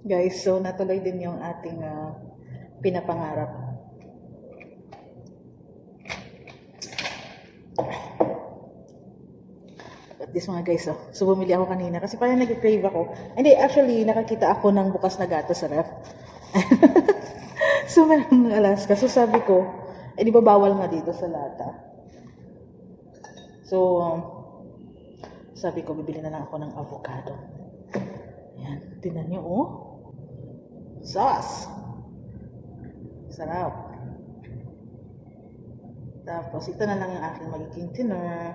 Guys, so natuloy din yung ating pinapangarap. At this mga guys, so bumili ako kanina kasi parang nag-crave ako. Hindi, actually, nakakita ako ng bukas na gato sa ref. So, meron ng Alaska. So, sabi ko, di ba bawal nga dito sa lata? So, sabi ko, bibili na lang ako ng avocado. Ayan, tingnan nyo, oh. Sauce! Sarap. Tapos, ito na lang yung aking magiging dinner.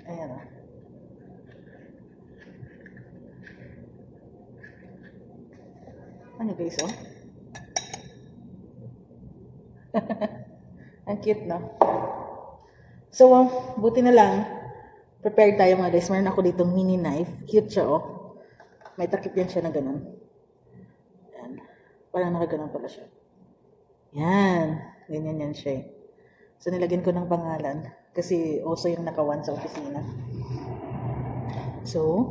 Ayan, oh. Ano guys, oh? Ang cute, no? So, buti na lang, prepared tayo mga guys. Meron ako ditong mini knife. Cute siya, oh. May takip yan siya na ganun. Yan. Parang nakaganon pala siya. Yan. Ganyan yan siya, eh. So, nilagyan ko ng pangalan. Kasi also yung nakawan sa opisina. So,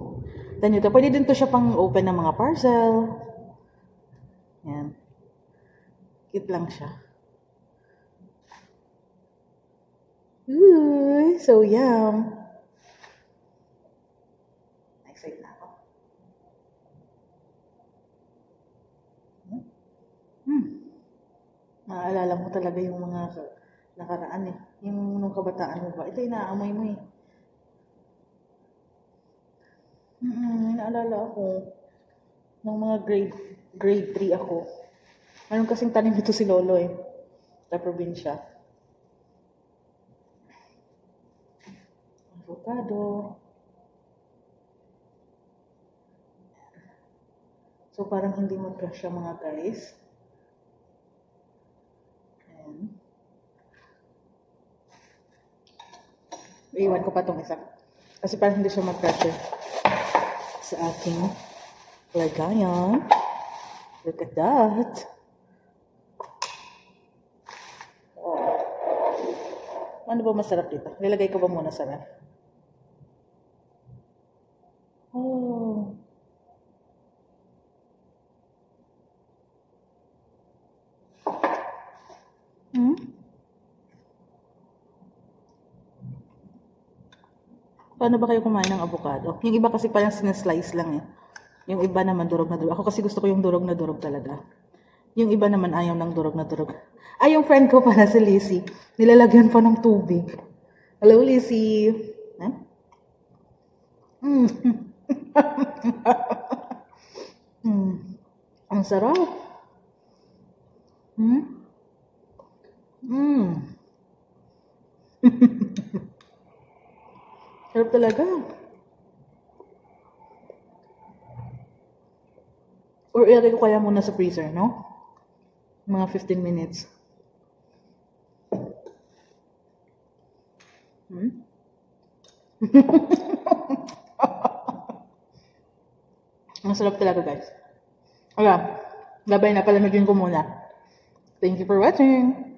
tanyo to. Pwede din to siya pang open ng mga parcel. Yan. Cute lang siya. Ooh, so yum. Excited na ako. Naaalala mo talaga yung mga nakaraan eh. Yung nung kabataan mo ba? Ito inaamoy mo eh. Naalala ako. Nung mga grade 3 ako. Anong kasing tanim ito si Lolo eh. Sa probinsya. Avocado. So parang hindi mag-crush siya mga guys. Ayan. Iwan ko pa itong isa. Kasi parang hindi siya mag-crush sa aking lagayan. Look at that. Oh. Ano ba masarap dito? Nilagay ko ba muna sa ref? Oh. Paano ba kayo kumain ng avocado? Yung iba kasi parang sinaslice lang eh. Yung iba naman durog na durog. Ako kasi gusto ko yung durog na durog talaga. Yung iba naman ayaw ng durog na durog. Ay, yung friend ko pala si Lizzie. Nilalagyan pa ng tubig. Hello, Lizzie. Huh? Ang sarap. Sarap talaga. Or ilagay ko kaya muna sa freezer, no? Mga 15 minutes. Ang sarap talaga, guys. Okay, gabay na, palamigin ko muna. Thank you for watching.